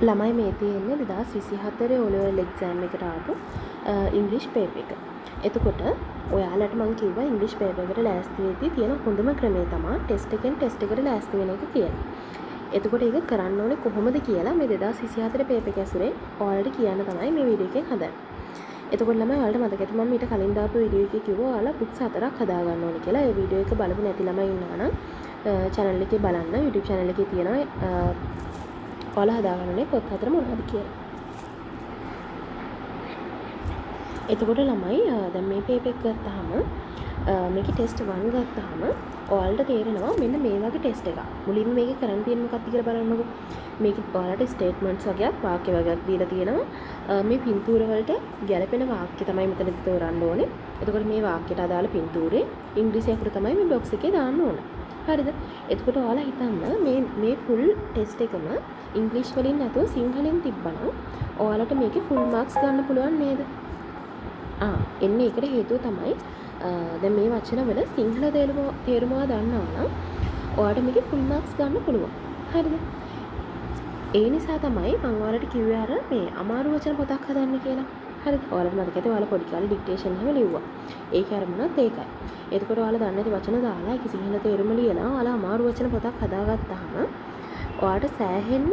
ළමයි මේ තියෙන්නේ 2024 O level exam එකට ආපු ඉංග්‍රීසි පේපර් එක. එතකොට ඔයාලට මම කිව්වා ඉංග්‍රීසි පේපර් එකට ලෑස්ති වෙද්දී තියෙන හොඳම ක්‍රමය තමයි ටෙස්ට් එකෙන් ටෙස්ට් එකට ලෑස්ති වෙන එක කියලා. එතකොට ඒක කරන්න ඕනේ කොහොමද කියලා මේ 2024 පේපර් එක ඇසුරේ ඔයාලට කියන්න තමයි මේ වීඩියෝ එකෙන් හදන්නේ. එතකොට ළමයි ඔයාලට මතක ඇති මම ඊට කලින් දාපු වීඩියෝ එකේ කිව්වා ඔයාලා බුක්ස් 4ක් හදා ගන්න ඕනේ කියලා. ඒ වීඩියෝ එක බලපු නැති ළමයි ඉන්නවා නම් channel එකේ බලන්න YouTube channel එකේ තියෙනවා ඔයාලා හදාගන්නනේ පොත් හතර මොනවද කියලා. එතකොට ළමයි දැන් මේ පේපර් එක ගත්තාම මේකේ ටෙස්ට් 1 ගත්තාම ඔයාලට තේරෙනවා මෙන්න මේ වගේ ටෙස්ට් එකක්. මුලින්ම මේකේ කරන්න තියෙන මොකක්ද කියලා බලන්නකෝ. මේකේ ඔයාලට ස්ටේට්මන්ට්ස් වගේක් වාක්‍ය වගේක් දීලා තියෙනවා. මේ පින්තූර වලට ගැලපෙන වාක්‍ය තමයි මෙතන තෝරන්න ඕනේ. එතකොට මේ වාක්‍යයට අදාළ පින්තූරේ ඉංග්‍රීසි අකුරු තමයි මේ බොක්ස් එකේ දාන්න ඕනේ. හරිද? එතකොට ඔයාලා හිතන්න මේ ෆුල් ටෙස්ට් එකම ඉංග්‍රීසි වලින් නැතුව සිංහලෙන් තිබ්බනම් ඔයාලට මේකේ ෆුල් මාක්ස් ගන්න පුළුවන් නේද? එන්නේ ඒකට හේතුව තමයි දැන් මේ වචන වල සිංහල තේරුම දන්නවා නම් ඔයාලට මේකේ ෆුල් මාක්ස් ගන්න පුළුවන්. හරිද? ඒ නිසා තමයි මම ඔයාලට කිව්වේ අර මේ අමාරු වචන පොතක් හදන්න කියලා. හරිද? ඔයාලට මතක ඇති ඔයාලා පොඩි කාලේ ඩික්ටේෂන් එහෙම ලිව්වා. ඒකේ අරමුණත් ඒකයි. එතකොට ඔයාලා දන්නේ නැති වචන දාලා ඒක සිංහල තේරුම ලියලා ඔයාලා අමාරු වචන පොතක් හදාගත්තාම ඔයාලට සෑහෙන්න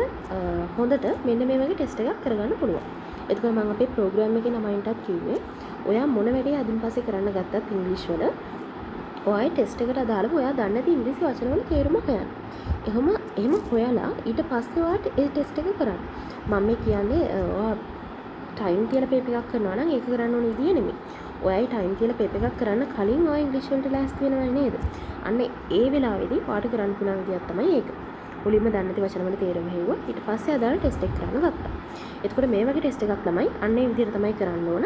හොඳට මෙන්න මේ වගේ ටෙස්ට් එකක් කරගන්න පුළුවන්. එතකොට මම අපේ ප්‍රෝග්‍රෑම් එකේ ළමයින්ටත් කිව්වේ ඔයා මොන වැඩේ අදින් පස්සේ කරන්න ගත්තත් ඉංග්‍රීසි වල ඔයාගේ ටෙස්ට් එකට අදාළව ඔයා දන්නේ නැති ඉංග්‍රීසි වචන වල තේරුම හොයන්න. එහෙම හොයලා ඊට පස්සේ ඔයාට ඒ ටෙස්ට් එක කරන්න. මම මේ කියන්නේ ඔයා ටයිම් තියලා පේපර් එකක් කරනවා නම් ඒක කරන්න ඕන විදිය නෙමෙයි. ඔයයි ටයිම් තියලා පේපර් එකක් කරන්න කලින් ඔයා ඉංග්‍රීසි වලට ලෑස්ති වෙනවනේ නේද? අන්න ඒ වෙලාවේදී ඔයාට කරන්න පුළුවන් විදියක් තමයි ඒක. මුලින්ම දන්නේ නැති වචන වල තේරුම හෙව්වා. ඊට පස්සේ අදාළ ටෙස්ට් එක කරන්න ගත්තා. එතකොට මේ වගේ ටෙස්ට් එකක් ළමයි අන්න ඒ විදිහට තමයි කරන්න ඕන.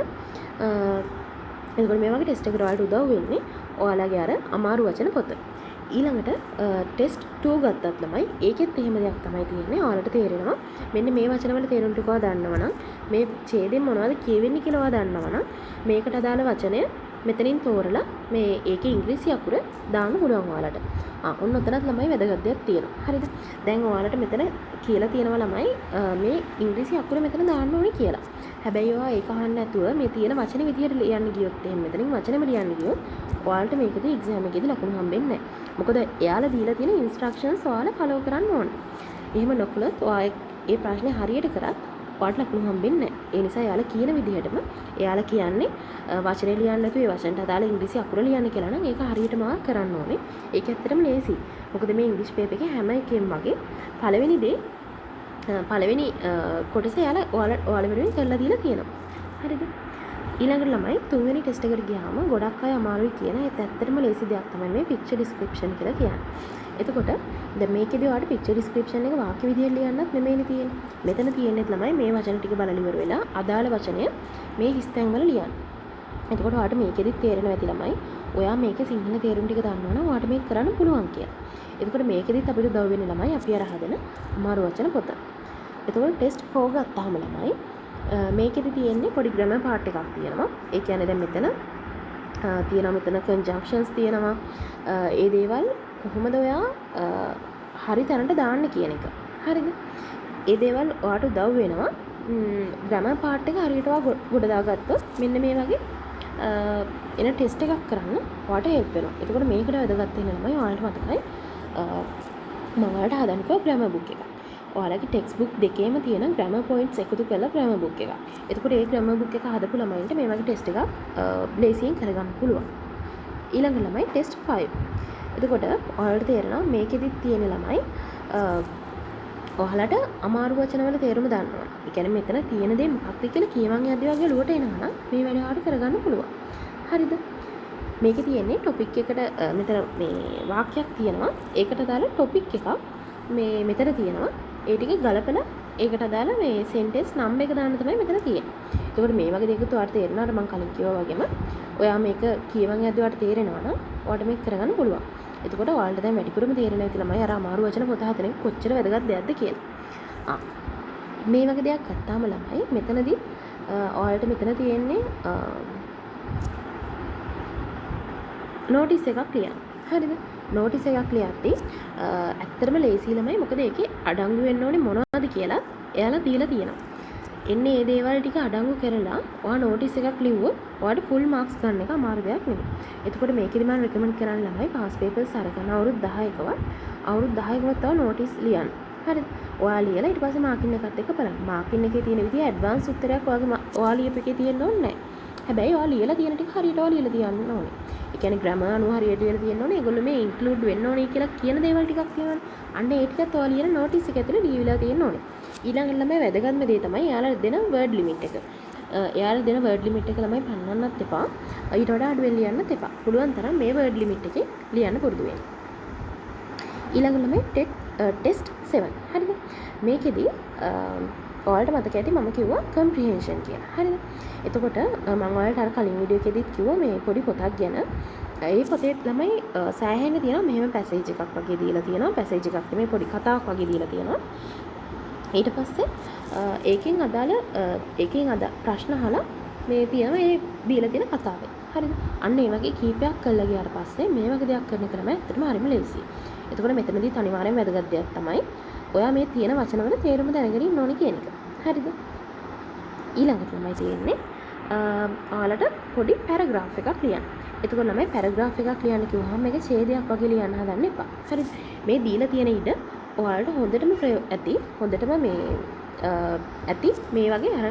එතකොට මේ වගේ ටෙස්ට් එකකට ඔයාලට උදව් වෙන්නේ ඔයාලගේ අර අමාරු වචන පොත. ඊළඟට ටෙස්ට් 2 ගත්තත් ළමයි ඒකෙත් එහෙම දෙයක් තමයි තියෙන්නේ. ඔයාලට තේරෙනවා මෙන්න මේ වචන වල තේරුම් ටික ඔයා දන්නවනම් මේ ඡේදයෙන් මොනවද කියවෙන්නේ කියලා ඔයා දන්නවනම් මේකට අදාළ වචනය මෙතනින් තෝරලා මේ ඒකේ ඉංග්‍රීසි අකුර දාන්න පුළුවන් ඔයාලට. ඔන්න ඔතනත් ළමයි වැදගත් දෙයක් තියෙනවා. හරිද? දැන් ඔයාලට මෙතන කියලා තියෙනවා ළමයි මේ ඉංග්‍රීසි අකුර මෙතන දාන්න ඕනේ කියලා. හැබැයි ඔයා ඒක අහන්න නැතුව මේ තියෙන වචන විදිහට ලියන්න ගියොත් එහෙනම් මෙතනින් වචනෙම ලියන්න ගියොත් ඔයාලට මේකදී එක්සෑම් එකේදී ලකුණු හම්බෙන්නේ නැහැ. මොකද එයාලා දීලා තියෙන ඉන්ස්ට්‍රක්ෂන්ස් ඔයාලා ෆලෝ කරන්න ඕනේ. එහෙම නොකළොත් ඔයා ඒ ප්‍රශ්නේ හරියට කරත් ඔයාලට ලකුණු හම්බෙන්නේ නැහැ. ඒ නිසා එයාලා කියන විදිහටම එයාලා කියන්නේ වචනේ ලියන්න නැතුව ඒ වචනට අදාළ ඉංග්‍රීසි අකුර ලියන්න කියලා නම් ඒක හරියටම කරන්න ඕනේ. ඒක ඇත්තටම ලේසි. මොකද මේ ඉංග්‍රීසි පේපර් එකේ හැම එකෙම වගේ පළවෙනි කොටස ඔයාලා වෙනුවෙන් කරලා දීලා තියෙනවා. හරිද? ඊළඟට ළමයි තුන්වෙනි ටෙස්ට් එකට ගියාම ගොඩක් අය අමාරුයි කියන ඒත් ඇත්තටම ලේසි දෙයක් තමයි මේ පික්චර් ඩිස්ක්‍රිප්ෂන් කියලා කියන්නේ. එතකොට දැන් මේකේදී ඔයාලට පික්චර් ඩිස්ක්‍රිප්ෂන් එක වාක්‍ය විදියට ලියන්නත් නෙමෙයිනේ තියෙන්නේ. මෙතන තියෙන්නේ ළමයි මේ වචන ටික බලලා ඉවර වෙලා අදාළ වචනය මේ හිස්තැන් වල ලියන්න. එතකොට ඔයාලට මේකෙදිත් තේරෙනවා ඇති ළමයි ඔයා මේකේ සිංහල තේරුම් ටික දන්නවනම් ඔයාලට මේක කරන්න පුළුවන් කියලා. එතකොට මේකෙදිත් අපිට උදව් වෙන්නේ ළමයි අපි අර හදන අමාරු වචන පොත. එතකොට ටෙස්ට් 4 ගත්තාම ළමයි මේකෙදි තියෙන්නේ පොඩි ග්‍රැමර් පාර්ට් එකක් තියෙනවා. ඒ කියන්නේ දැන් මෙතන කන්ජන්ක්ෂන්ස් තියෙනවා. ඒ දේවල් කොහොමද ඔයා හරි තැනට දාන්න කියන එක. හරිද? ඒ දේවල් ඔයාට උදව් වෙනවා. ග්‍රැමර් පාර්ට් එක හරියට ඔයා ගොඩ දාගත්තොත් මෙන්න මේ වගේ එන ටෙස්ට් එකක් කරන්න ඔයාට හෙල්ප් වෙනවා. එතකොට මේකට වැදගත් වෙන ළමයි ඔයාලට මතකයි මම ඔයාලට හදන්න කිව්වා ග්‍රැමර් බුක් එක. ඔයාලගේ ටෙක්ස්ට් බුක් දෙකේම තියෙන ග්‍රැමර් පොයින්ට්ස් එකතු කරලා ග්‍රැමර් බුක් එකක්. එතකොට ඒ ග්‍රැමර් බුක් එක හදපු ළමයින්ට මේ වගේ ටෙස්ට් එකක් ලේසියෙන් කරගන්න පුළුවන්. ඊළඟ ළමයි ටෙස්ට් 5. එතකොට ඔයාලට තේරෙනවා මේකෙදිත් තියෙන ළමයි ඔයාලට අමාරු වචන වල තේරුම දන්නවා. ඒ කියන්නේ මෙතන තියෙන දේ මොකක්ද කියලා කියවන් යද්දී වගේ ලුවට එනවා නම් මේ වැඩ ඔයාලට කරගන්න පුළුවන්. හරිද? මේකේ තියෙන්නේ ටොපික් එකට මෙතන මේ වාක්‍යයක් තියෙනවා. ඒකට දාලා ටොපික් එකක් මේ මෙතන තියෙනවා. ඒ ටික ගලපලා ඒකට අදාළ මේ සෙන්ටෙන්ස් නම්බර් එක දාන්න තමයි මෙතන තියෙන්නේ. ඒකෝට මේ වගේ දෙයකට ඔයාලට තේරෙනවා අර මම කලින් කිව්වා වගේම ඔයා මේක කියවන් යද්දී ඔයාලට තේරෙනවා නම් ඔයාලට මේක කරගන්න පුළුවන්. එතකොට ඔයාලට දැන් වැඩිපුරම තේරෙනවා ඇති ළමයි අර අමාරු වචන පොත හදන එක කොච්චර වැදගත් දෙයක්ද කියලා. මේ වගේ දෙයක් ගත්තාම ළමයි මෙතනදී ඔයාලට මෙතන තියෙන්නේ නෝටිස් එකක් ලියන්න. හරිද? නෝටිස් එකක් ලියද්දී ඇත්තටම ලේසි ළමයි මොකද ඒකේ අඩංගු වෙන්න ඕනේ මොනවද කියලා එයාලා දීලා තියෙනවා. එන්නේ මේ දේවල් ටික අඩංගු කරලා ඔයා නෝටිස් එකක් ලිව්වොත් ඔයාට ෆුල් මාක්ස් ගන්න එක අමාරු දෙයක් නෙමෙයි. එතකොට මේකෙදි මම රෙකමන්ඩ් කරන්න ළමයි පාස් පේපර්ස් අරගෙන අවුරුදු 10කවත් තව නෝටිස් ලියන්න. හරිද? ඔයා ලියලා ඊට පස්සේ මාකින් එකත් එක්ක බලන්න. මාකින් එකේ තියෙන විදිහ ඇඩ්වාන්ස් උත්තරයක් ඔයා ලියපු එකේ තියෙන්න ඕනේ නැහැ. හැබැයි ඔයා ලියලා තියෙන ටික හරියට ඔයා ලියලා තියන්න ඕනේ. ඒ කියන්නේ ග්‍රැමර් අනුව හරියට ලියලා තියෙන්න ඕනේ. ඒගොල්ලෝ මේ ඉන්ක්ලූඩ් වෙන්න ඕනේ කියලා කියන දේවල් ටිකක් තියෙනවානේ. අන්න ඒ ටිකත් ඔයා ලියන නෝටිස් එක ඇතුලේ ලියවිලා තියෙන්න ඕනේ. ඊළඟට ළමයි වැදගත්ම දේ තමයි එයාලා දෙන වර්ඩ් ලිමිට් එක. එයාලා දෙන වර්ඩ් ලිමිට් එක ළමයි පන්නන්නත් එපා. ඊට වඩා අඩුවෙන් ලියන්නත් එපා. පුළුවන් තරම් මේ වර්ඩ් ලිමිට් එකේ ලියන්න පුරුදු වෙන්න. ඊළඟට ළමයි ටෙස්ට් 7. හරිද? මේකෙදි ඔයාලට මතක ඇති මම කිව්වා කම්ප්‍රිහෙන්ෂන් කියලා. හරිද? එතකොට මම ඔයාලට අර කලින් වීඩියෝ එකෙදිත් කිව්වා මේ පොඩි පොතක් ගැන. ඒ පොතේ ළමයි සෑහෙන්න තියෙනවා මෙහෙම පැසේජ් එකක් වගේ දීලා තියෙනවා. පැසේජ් එකක් නෙමෙයි පොඩි කතාවක් වගේ දීලා තියෙනවා. ඊට පස්සේ ඒකෙන් අදාළ ප්‍රශ්න අහලා මේ තියෙනවා ඒ දීලා තියෙන කතාවේ. හරිද? අන්න ඒ වගේ කීපයක් කරලා ගියාට පස්සේ මේ වගේ දෙයක් කරන එක තමයි ඇත්තටම හරිම ලේසියි. එතකොට මෙතනදී අනිවාර්යෙන් වැදගත් දෙයක් තමයි ඔයා මේ තියෙන වචනවල තේරුම දැනගෙන ඉන්න ඕනේ කියන එක. හරිද? ඊළඟට ළමයි තියෙන්නේ ඔයාලට පොඩි පැරග්‍රාෆ් එකක් ලියන්න. එතකොට ළමයි පැරග්‍රාෆ් එකක් ලියන්න කිව්වහම මේක ඡේදයක් වගේ ලියන්න හදන්න එපා. හරිද? මේ දීලා තියෙන ඉඩ ඔයාලට හොඳටම හොඳටම ඇති මේ වගේ අර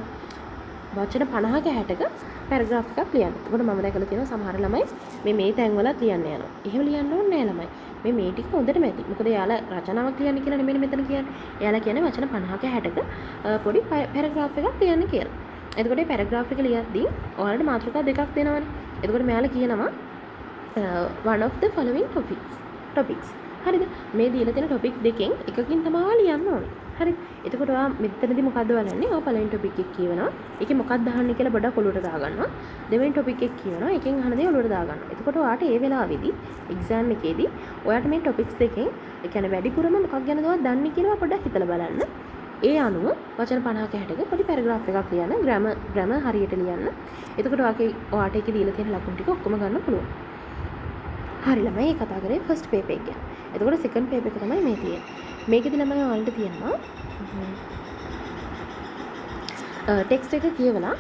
වචන 50ක 60ක පැරග්‍රාෆ් එකක් ලියන්න. එතකොට මම දැකලා තියෙනවා සමහර ළමයි මේ තැන්වලත් ලියන්න යනවා. එහෙම ලියන්න ඕනේ නැහැ ළමයි. මේ ටික හොඳටම ඇති. මොකද එයාලා රචනාවක් ලියන්න කියලා නෙමෙයි මෙතන කියන්නේ. එයාලා කියන්නේ වචන 50ක 60ක පොඩි පැරග්‍රාෆ් එකක් ලියන්න කියලා. එතකොට මේ පැරග්‍රාෆ් එක ලියද්දී ඔයාලට මාතෘකා දෙකක් දෙනවනේ. එතකොට මෙයාලා කියනවා one of the following topics. හරිද? මේ දීලා තියෙන ටොපික් දෙකෙන් එකකින් තමයි ලියන්න ඕනේ. හරිද? එතකොට ඔයා මෙතනදී මොකද්ද බලන්නේ? ඔයා පළවෙනි ටොපික් එක කියවනවා. ඒකේ මොකක්ද අහන්නේ කියලා පොඩක් ඔලුවට දාගන්නවා. දෙවෙනි ටොපික් එක කියවනවා. ඒකෙන් අහන දේ ඔලුවට දාගන්නවා. එතකොට ඔයාට ඒ වෙලාවේදී එක්සෑම් එකේදී ඔයාට මේ ටොපික්ස් දෙකෙන් ඒ කියන්නේ වැඩිපුරම මොකක් ගැනද ඔයා දන්නේ කියලා පොඩ්ඩක් හිතලා බලන්න. ඒ අනුව වචන 50ක 60ක පොඩි පැරග්‍රාෆ් එකක් ලියන්න. ග්‍රැමර් හරියට ලියන්න. එතකොට ඔයාට ඒකේ දීලා තියෙන ලකුණු ටික ඔක්කොම ගන්න පුළුවන්. හරි ළමයි මේ කතා කරේ ෆස්ට් පේපර් එක ගැන. එතකොට සෙකන්ඩ් පේපර් එක තමයි මේ තියෙන්නේ. මේකෙදි ළමයි ඔයාලට තියෙනවා ටෙක්ස්ට් එක කියවලා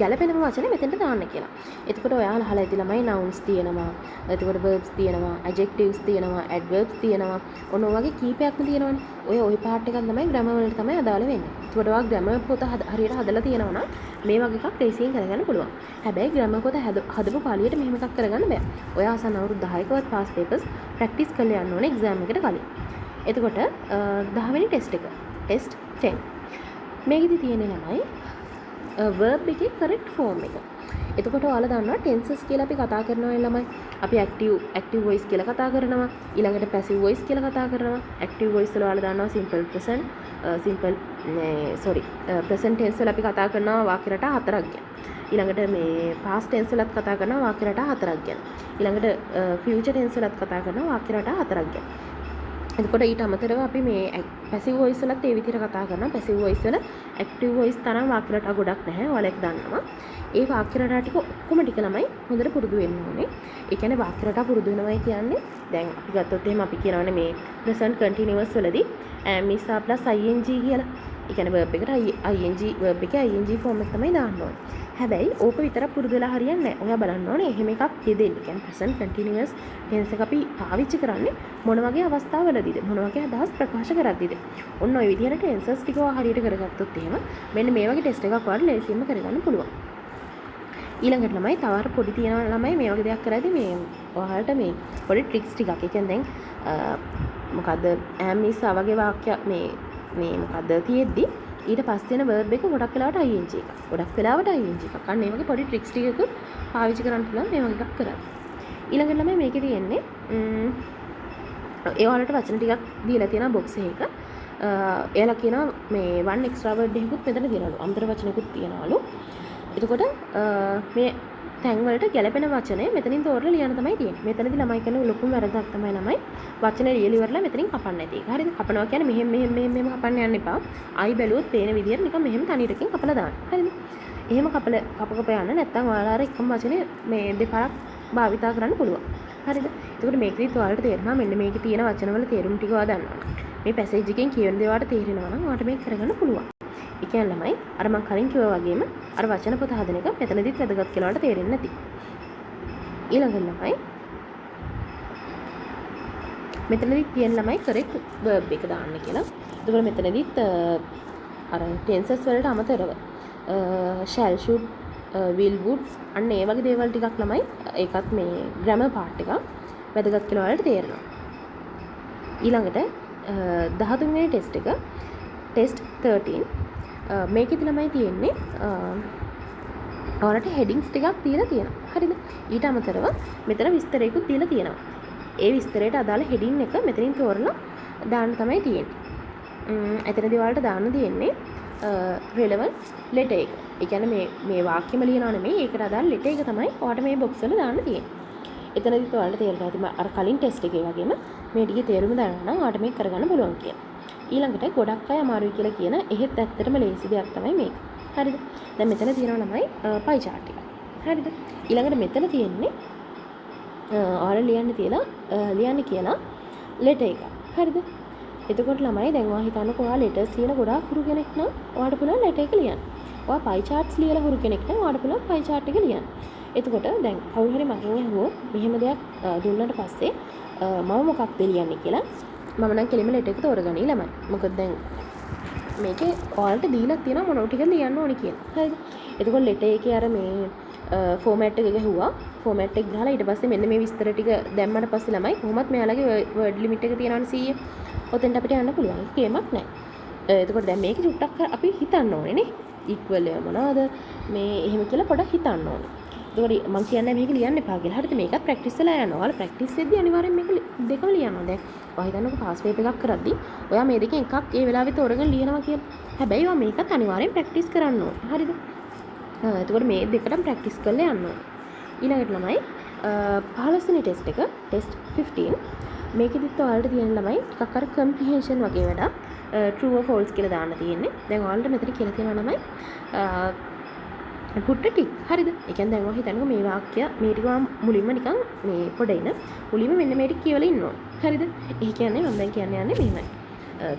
ගැළපෙනම වචන මෙතෙන්ට දාන්න කියලා. එතකොට ඔයාලා අහලා ඇති ළමයි nouns තියෙනවා. එතකොට verbs තියෙනවා, adjectives තියෙනවා, adverbs තියෙනවා. ඔන්න ඔය වගේ කීපයක්ම තියෙනවනේ. ඔය පාර්ට් එකක් තමයි grammar වලට තමයි අදාළ වෙන්නේ. එතකොට ඔයා grammar පොත හරියට හදලා තියෙනවා නම් මේ වගේ එකක් ටෙස්ටිං කරගන්න පුළුවන්. හැබැයි grammar පොත හදපු පාළියට මෙහෙම එකක් කරගන්න බෑ. ඔයා අසන්න අවුරුදු 10කවත් pass papers practice කරලා යන්න ඕනේ exam එකට කලින්. එතකොට 10 වෙනි ටෙස්ට් එක. ටෙස්ට් 10. මේකෙදි තියෙන්නේ ළමයි verb එකේ correct form එක. එතකොට ඔයාලා දන්නවා tenses කියලා අපි කතා කරනවා ළමයි. අපි active voice කියලා කතා කරනවා. ඊළඟට passive voice කියලා කතා කරනවා. active voice වල ඔයාලා දන්නවා present tense වල අපි කතා කරනවා වාක්‍ය රටා 4ක් ගැන. ඊළඟට මේ past tense වලත් කතා කරනවා වාක්‍ය රටා 4ක් ගැන. ඊළඟට future tense වලත් කතා කරනවා වාක්‍ය රටා 4ක් ගැන. එතකොට ඊට අමතරව අපි මේ පැසිව් වොයිස් වලත් ඒ විදිහට කතා කරනවා. පැසිව් වොයිස් වල ඇක්ටිව් වොයිස් තරම් වාක්‍ය රටා ගොඩක් නැහැ. ඔයාලා ඒක දන්නවා. ඒ වාක්‍ය රටා ටික ඔක්කොම ටික ළමයි හොඳට පුරුදු වෙන්න ඕනේ. ඒ කියන්නේ වාක්‍ය රටා පුරුදු වෙනවයි කියන්නේ දැන් අපි ගත්තොත් එහෙම අපි කියනවානේ මේ present continuous වලදී am is plus ing කියලා. ඒ කියන්නේ verb එකට verb එකේ ing form එක තමයි දාන්න ඕනේ. හැබැයි ඕක විතරක් පුරුදු වෙලා හරියන්නේ නැහැ. ඔයා බලන්න ඕනේ එහෙම එකක් යෙදෙන්න. ඒ කියන්නේ present continuous tense එක අපි පාවිච්චි කරන්නේ මොන වගේ අවස්ථාවලදීද? මොන වගේ අදහස් ප්‍රකාශ කරද්දීද? ඔන්න ඔය විදිහට tenses ටික ඔයා හරියට කරගත්තොත් එහෙම මෙන්න මේ වගේ ටෙස්ට් එකක් ඔයාලට ලේසියෙන්ම කරගන්න පුළුවන්. ඊළඟට ළමයි තව අර පොඩි තියෙන ළමයි මේ වගේ දෙයක් කරද්දී මේ ඔයාලට මේ පොඩි ට්‍රික්ස් ටිකක්. ඒ කියන්නේ දැන් මොකද්ද am is වගේ වාක්‍ය මේ මොකද්ද තියෙද්දි ඊට පස්සේ එන verb එක ගොඩක් වෙලාවට ing එකක්. ගොඩක් වෙලාවට ing එකක්. අන්න ඒ වගේ පොඩි ට්‍රික්ස් ටිකකුත් පාවිච්චි කරන්න පුළුවන් මේ වගේ එකක් කරලා. ඊළඟට ළමයි මේකේ තියෙන්නේ ඒ වලට වචන ටිකක් දීලා තියෙනවා box එකක. එයාලා කියනවා මේ one extra word එකකුත් මෙතන දිනවලු. අමතර වචනකුත් තියනවලු. එතකොට මේ තැන් වලට ගැලපෙන වචනේ මෙතනින් තෝරලා ලියන්න තමයි තියෙන්නේ. මෙතනදී ළමයි කරන ලොකුම වැරද්දක් තමයි ළමයි වචනේ ලියලි ඉවරලා මෙතනින් කපන්න නැති එක. හරිද? කපනවා කියන්නේ මෙහෙම කපන්න යන්න එපා. ආයි බැලුවොත් පේන විදිහට නිකන් මෙහෙම තනියටකින් කපලා දාන්න. හරිද? එහෙම කප යන්න නැත්නම් ඔයාලා අර එකම වචනේ මේ දෙපාරක් භාවිතා කරන්න පුළුවන්. හරිද? එතකොට මේකෙදිත් ඔයාලට තේරෙනවා මෙන්න මේකේ තියෙන වචනවල තේරුම් ටික ඔයා දන්නවා. මේ පැසේජ් එකෙන් කියවන දේ ඔයාලට තේරෙනවා නම් ඔයාලට මේක කරගන්න පුළුවන්. ඒ කියන්නේ ළමයි අර මම කලින් කිව්වා වගේම අර වචන පොත හදන එක මෙතනදිත් වැදගත් කියලා ඔයාලට තේරෙන්නේ නැති. ඊළඟ ළමයි මෙතනදිත් කියන ළමයි correct verb එක දාන්න කියලා. එතකොට මෙතනදිත් අර tenses වලට අමතරව shall should will would අන්න ඒ වගේ දේවල් ටිකක් ළමයි ඒකත් මේ grammar part එක වැදගත් කියලා ඔයාලට තේරෙනවා. ඊළඟට 13 වෙනි ටෙස්ට් එක ටෙස්ට් 13 මේකෙදි ළමයි තියෙන්නේ ඔයාලට headings ටිකක් තියලා තියෙනවා. හරිද? ඊට අමතරව මෙතන විස්තරයකුත් තියලා තියෙනවා. ඒ විස්තරයට අදාළ heading එක මෙතනින් තෝරලා දාන්න තමයි තියෙන්නේ. එතනදී ඔයාලට දාන්න තියෙන්නේ relevant letter එක. ඒ කියන්නේ මේ වාක්‍යෙම ලියනවා නෙමෙයි ඒකට අදාළ letter එක තමයි ඔයාලට මේ box වල දාන්න තියෙන්නේ. එතනදිත් ඔයාලට තේරෙනවා ඇති අර කලින් ටෙස්ට් එකේ වගේම මේ ටිකේ තේරුම දැනගන්න නම් ඔයාලට මේක කරගන්න පුළුවන් කියලා. ඊළඟට ගොඩක් අය අමාරුයි කියලා කියන එහෙත් ඇත්තටම ලේසි දෙයක් තමයි මේක. හරිද? දැන් මෙතන තියෙනවා ළමයි pie chart එක. හරිද? ඊළඟට මෙතන තියෙන්නේ ඔයාලා ලියන්න කියලා letter එක. හරිද? එතකොට ළමයි දැන් ඔයා හිතන්නකෝ ඔයා letters ලියන ගොඩාක් හුරු කෙනෙක් නම් ඔයාට පුළුවන් letter එක ලියන්න. ඔයා pie charts ලියලා හුරු කෙනෙක් නම් ඔයාට පුළුවන් pie chart එක ලියන්න. එතකොට දැන් කවුරු හරි මගෙන් අහුවොත් මෙහෙම දෙයක් දුන්නාට පස්සේ මම මොකක්ද ලියන්නේ කියලා මම නම් කෙලිම ලෙටර් එක තෝරගනී ළමයි. මොකද දැන් මේකේ ඔයාලට දීලා තියෙනවා මොන ටිකද ලියන්න ඕනි කියලා. හරිද? එතකොට ලෙටර් එකේ අර මේ ෆෝමැට් එක ගහුවා. ෆෝමැට් එක ගහලා ඊට පස්සේ මෙන්න මේ විස්තර ටික දැම්මට පස්සේ ළමයි කොහොමත් මෙයාලගේ වර්ඩ් ලිමිට් එක තියෙනවනේ 100. ඔතෙන්ට අපිට යන්න පුළුවන්. කේමක් නැහැ. එතකොට දැන් මේක චුට්ටක් අපි හිතන්න ඕනේ නේ. ඉක්වල් මොනවද මේ එහෙම කියලා පොඩක් හිතන්න ඕනේ. ඒකට මම කියන්නේ මේක ලියන්න එපා කියලා. හරිද? මේකත් ප්‍රැක්ටිස් වෙලා යනවා. ඔයාලා ප්‍රැක්ටිස් වෙද්දී අනිවාර්යෙන් මේක දෙකම ලියනවා. දැන් ඔයා හිතන්නකෝ පාස් පේපර් එකක් කරද්දී ඔයා මේ දෙකෙන් එකක් ඒ වෙලාවෙත් තෝරගෙන ලියනවා කියලා. හැබැයි ඔයා මේකත් අනිවාර්යෙන් ප්‍රැක්ටිස් කරන්න ඕනේ. හරිද? එතකොට මේ දෙකටම ප්‍රැක්ටිස් කරලා යන්න ඕනේ. ඊළඟට ළමයි 15 වෙනි ටෙස්ට් එක ටෙස්ට් 15 මේකෙදිත් ඔයාලට තියෙන ළමයි ටිකක් අර කම්ප්‍රිහෙන්ෂන් වගේ වැඩක් true or false කියලා දාන්න තියෙන්නේ. දැන් ඔයාලට මෙතන කියලා තියෙනවා ළමයි පුට්ට ටික්. හරිද? ඒ කියන්නේ දැන් ඔයා හිතන්නකෝ මේ වාක්‍ය මේ ටික මුලින්ම නිකන් මේ පොඩින මුලින්ම මෙන්න මේ ටික කියවලා ඉන්න ඕන. හරිද? ඒ කියන්නේ මම දැන් කියන්න යන්නේ මෙහෙමයි.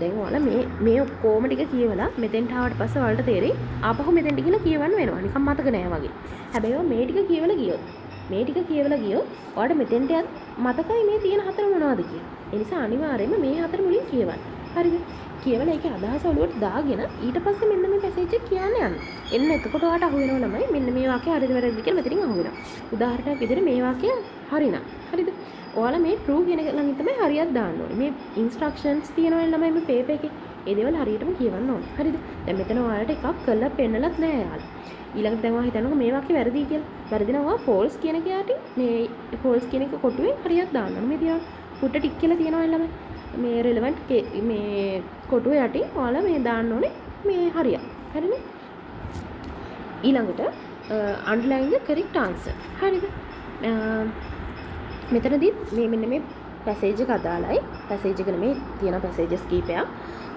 දැන් ඔයාලා මේ ඔක්කොම ටික කියවලා මෙතෙන්ට ආවට පස්සේ ඔයාලට තේරෙයි ආපහු මෙතෙන්ට ගිහලා කියවන්න වෙනවා. නිකන් මතක නෑ වගේ. හැබැයි ඔයා මේ ටික කියවලා ගියොත් ඔයාලට මෙතෙන්ට යත් මතකයි මේ තියෙන හතර මොනවද කියලා. ඒ නිසා අනිවාර්යයෙන්ම මේ හතර මුලින් කියවන්න. හරිද? කියවලා ඒකේ අදහස ඔලුවට දාගෙන ඊට පස්සේ මෙන්න මේ පැසේජ් එක කියන්න යන්න. එන්න එතකොට ඔයාලට අහු වෙනව ළමයි මෙන්න මේ වාක්‍යය හරිද වැරදිද කියලා මෙතනින් අහු වෙනවා. උදාහරණයක් විදිහට මේ වාක්‍යය හරිනම්. හරිද? ඔයාලා මේ true කියන එක ළඟින් තමයි හරියක් දාන්න ඕනේ. මේ instructions තියෙනවනේ ළමයි මේ paper එකේ. ඒ දේවල් හරියටම කියවන්න ඕනේ. හරිද? දැන් මෙතන ඔයාලට එකක් කරලා පෙන්නලත් නෑ යාළුවා. ඊළඟට දැන් ඔයා හිතන්නකෝ මේ වාක්‍ය වැරදි කියලා. වැරදි නම් ඔයා false කියන එක යටින් මේ false කියන එක කොටුවේ හරියක් දාන්න ඕනේ. මේ තියා පුට ටික් කියලා තියෙනවනේ ළමයි. මේ relevant මේ කොටුව යටින් ඔයාලා මේ දාන්න ඕනේ මේ හරියක්. හරිනේ? ඊළඟට underline the correct answer. හරිද? මෙතනදී මේ මෙන්න මේ පැසේජ් එක අදාළයි. පැසේජ් එක නෙමේ තියෙන පැසේජස් කීපයක්.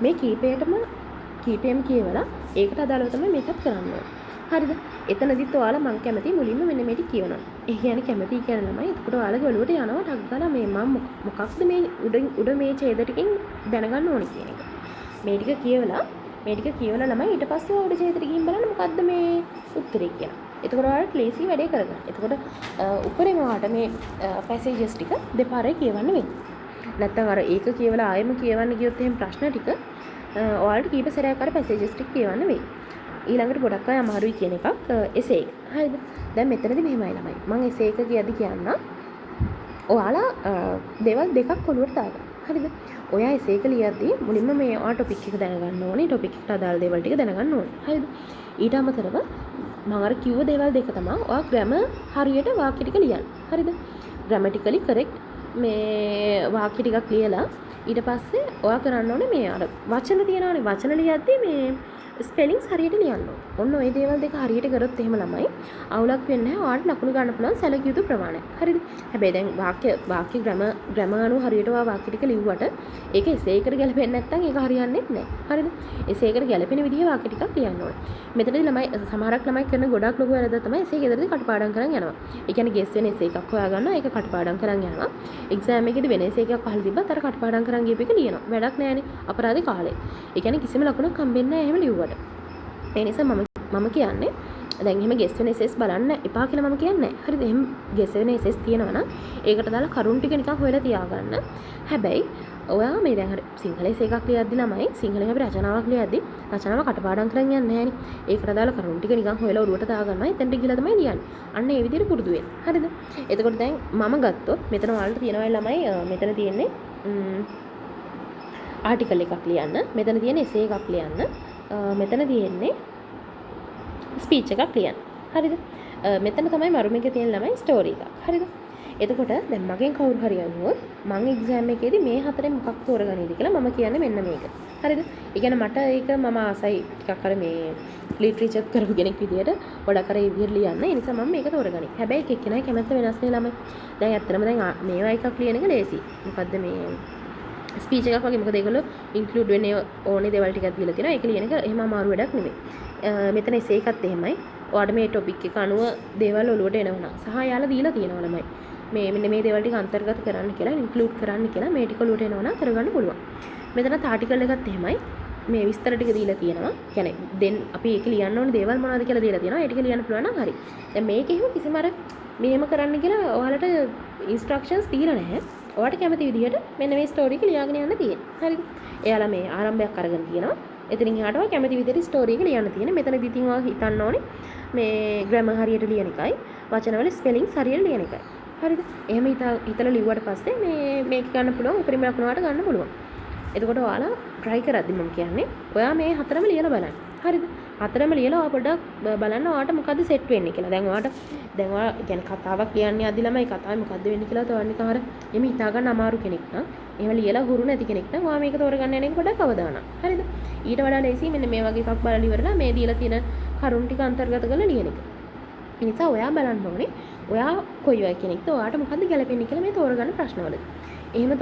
මේ කීපෙම කියවලා ඒකට අදාළව තමයි මේකත් කරන්න ඕනේ. හරිද? එතනදිත් ඔයාලා මම කැමති මුලින්ම මෙන්න මේ ටික කියවනවා. ඒ කියන්නේ කැමති කියන ළමයි එතකොට ඔයාලගේ ඔළුවට යනවා ටක් ගාලා මේ මම මොකක්ද මේ උඩ මේ ඡේද ටිකෙන් දැනගන්න ඕනේ කියන එක. මේ ටික කියවලා ළමයි ඊට පස්සේ උඩ ඡේදෙට ගිහින් බලන්න මොකද්ද මේ උත්තරේ කියලා. එතකොට ඔයාලට ලේසි වැඩේ කරගන්න. එතකොට උඩරේම ඔයාලට මේ පැසේජස් ටික දෙපාරේ කියවන්න වෙන්නේ. නැත්නම් අර ඒක කියවලා ආයෙම කියවන්න ගියොත් එහෙම ප්‍රශ්න ටික ඔයාලට කීප සැරයක් අර පැසේජස් ටික කියවන්න වෙයි. ඊළඟට ගොඩක් අය අමාරුයි කියන එකක් එසේ එක. හරිද? දැන් මෙතනදී මෙහෙමයි ළමයි. මම එසේ එක කියද්දි කියන්න ඔයාලා දේවල් දෙකක් ඔලුවට දාගන්න. හරිද? ඔයා එසේ එක ලියද්දී මුලින්ම මේ ඔයා ටොපික් එක දැනගන්න ඕනේ. ටොපික් එකට අදාළ දේවල් ටික දැනගන්න ඕනේ. හරිද? ඊට අමතරව මම අර කිව්ව දේවල් දෙක තමයි ඔයා ග්‍රැමර් හරියට වාක්‍ය ටික ලියන්න. හරිද? ග්‍රැමටිකලි කරෙක්ට් මේ වාක්‍ය ටිකක් ලියලා ඊට පස්සේ ඔයා කරන්න ඕනේ මේ අර වචන තියනවානේ. වචන ලියද්දී මේ ස්පෙලිංස් හරියට ලියන්න ඕනේ. ඔන්න ඔය දේවල් දෙක හරියට කරොත් එහෙම ළමයි අවුලක් වෙන්නේ නැහැ. ඔයාලට ලකුණු ගන්න පුළුවන් සැලකිය යුතු ප්‍රමාණයක්. හරිද? හැබැයි දැන් වාක්‍ය ග්‍රැමර් අනුව හරියට ඔයා වාක්‍ය ටික ලිව්වට ඒක එසේ එකට ගැලපෙන්නේ නැත්නම් ඒක හරියන්නේ නැහැ. හරිද? එසේ එකට ගැලපෙන විදිහේ වාක්‍ය ටිකක් ලියන්න ඕනේ. මෙතනදී ළමයි සමහරක් ළමයි කරන ගොඩක් ලොකු වැරද්ද තමයි එසේ ගෙදරදී කටපාඩම් කරන් යනවා. ඒ කියන්නේ ගෙස් වෙන එසේ එකක් හොයාගන්නවා ඒක කටපාඩම් කරන් යනවා. එක්සෑම් එකේදී වෙන එසේ එකක් අහලා තිබ්බත් අර කටපාඩම් කරන් අරන් ගියපු එක ලියනවා. වැඩක් නැහැනේ. අපරාධේ කාලේ. ඒ කියන්නේ කිසිම ලකුණක් හම්බෙන්නේ නැහැ එහෙම ලිව්වට. ඒ නිසා මම කියන්නේ දැන් එහෙම ගෙස් වෙන SS බලන්න එපා කියලා මම කියන්නේ නැහැ. හරිද? එහෙම ගෙස් වෙන SS තියෙනවා නම් ඒකට දාලා කරුණු ටික නිකන් හොයලා තියාගන්න. හැබැයි ඔයා මේ දැන් හරි සිංහල එසේ එකක් ලියද්දි ළමයි සිංහලෙන් අපි රචනාවක් ලියද්දි රචනාව කටපාඩම් කරන් යන්නේ නැහැනේ. ඒකට දාලා කරුණු ටික නිකන් හොයලා ඔරුවට දාගන්නවා. එතනට ගිහලා තමයි ලියන්නේ. අන්න ඒ විදිහට පුරුදු වෙන්න. හරිද? එතකොට දැන් මම ගත්තොත් මෙතන ඔයාලට තියෙනවා ළමයි මෙතන තියෙන්නේ ආටිකල් එකක් ලියන්න. මෙතන තියෙන එසේ එකක් ලියන්න. මෙතන තියෙන්නේ ස්පීච් එකක් ලියන්න. හරිද? මෙතන තමයි මරුම එකේ තියෙන ළමයි ස්ටෝරි එකක්. හරිද? එතකොට දැන් මගෙන් කවුරු හරි අහුවොත් මම එක්සෑම් එකේදී මේ හතරෙන් මොකක් තෝරගන්නේද කියලා මම කියන්නේ මෙන්න මේක. හරිද? ඒ කියන්නේ මට ඒක මම ආසයි ටිකක් අර මේ ලිටරේචර් කරපු කෙනෙක් විදියට ගොඩක් අර ඒ විදියට ලියන්න. ඒ නිසා මම මේක තෝරගන්නේ. හැබැයි එක එක්කෙනාගේ කැමැත්ත වෙනස් නේ ළමයි. දැන් ඇත්තටම දැන් මේවා එකක් ලියන එක ලේසි. මොකද්ද මේ ස්පීච් එකක් වගේ මොකද ඒගොල්ලෝ ඉන්ක්ලූඩ් වෙන්නේ ඕනේ දේවල් ටිකක් දීලා තියෙනවා. ඒක ලියන එක එහෙම අමාරු වැඩක් නෙමෙයි. මෙතන එසේ එකත් එහෙමයි. ඔයාලට මේ ටොපික් එක අනුව දේවල් ඔලුවට එනවා. සහ යාලා දීලා තියෙනවා ළමයි. මෙන්න මේ දේවල් ටික අන්තර්ගත කරන්න කියලා ඉන්ක්ලූඩ් කරන්න කියලා මේ ටික ඔලුවට එනවා නම් කරගන්න පුළුවන්. මෙතනත් ආටිකල් එකත් එහෙමයි. මේ විස්තර ටික දීලා තියෙනවා. කියන්නේ දැන් අපි ඒක ලියන්න ඕන දේවල් මොනවද කියලා දීලා තියෙනවා. ඒ ටික ලියන්න පුළුවන් නම් හරි. දැන් මේකෙම කිසිම අර මෙහෙම කරන්න කියලා ඔයාලට ඉන්ස්ට්‍රක්ෂන්ස් දීලා නැහැ. ඔයාලට කැමති විදිහට මෙන්න මේ ස්ටෝරි එක ලියාගෙන යන්න තියෙනවා. හරිද? එයාලා මේ ආරම්භයක් අරගෙන තියෙනවා. එතනින් එහාට ඔයා කැමති විදිහට ස්ටෝරි එක ලියන්න තියෙනවා. මෙතනදී ඉතින් ඔයා හිතන්න ඕනේ මේ ග්‍රැමර් හරියට ලියන එකයි, වචනවල ස්පෙලිංග්ස් හරියට ලියන එකයි. හරිද? එහෙම හිතලා ලිව්වට පස්සේ මේක ගන්න පුළුවන්, උපරිම ලකුණු වලට ගන්න පුළුවන්. එතකොට ඔයාලා try කරද්දි මම කියන්නේ ඔයා මේ හතරම ලියලා බලන්න. හරිද? හතරම ලියලා ඔයා පොඩ්ඩක් බලන්න ඔයාට මොකද්ද සෙට් වෙන්නේ කියලා. දැන් ඔයා කියන්නේ කතාවක් ලියන්නේ අදි ළමයි කතාවේ මොකද්ද වෙන්නේ කියලා තවන්නේ කාර එමෙ හිතා ගන්න අමාරු කෙනෙක් නම් එහෙම ලියලා හුරු නැති කෙනෙක් නම් ඔයා මේක තෝරගන්න යන එක පොඩ්ඩක් අවදානම්. හරිද? ඊට වඩා ලේසි මෙන්න මේ වගේ එකක් බලලා ඉවරලා මේ දීලා තියෙන කරුණු ටික අන්තර්ගත කරලා ලියන එක. ඒ නිසා ඔයා බලන්න ඕනේ ඔයා කොයි වගේ කෙනෙක්ද ඔයාට මොකද්ද ගැලපෙන්නේ කියලා මේ තෝරගන්න ප්‍රශ්නවලදී. එහෙම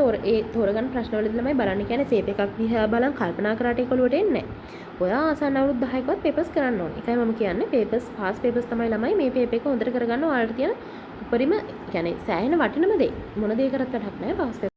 තෝරගන්න ප්‍රශ්නවලදී ළමයි බලන්න කියන්නේ පේපර් එකක් දිහා බලන් කල්පනා කරාට ඒක ඔලුවට එන්නේ නැහැ. ඔයා ආසන්න අවුරුදු 10කවත් පේපර්ස් කරන්න ඕනේ. ඒකයි මම කියන්නේ පේපර්ස් පාස් පේපර්ස් තමයි ළමයි මේ පේපර් එක හොඳට කරගන්න ඔයාලට තියෙන උපරිම කියන්නේ සෑහෙන වටිනම දේ. මොන දේ කරත් වැඩක් නැහැ පාස්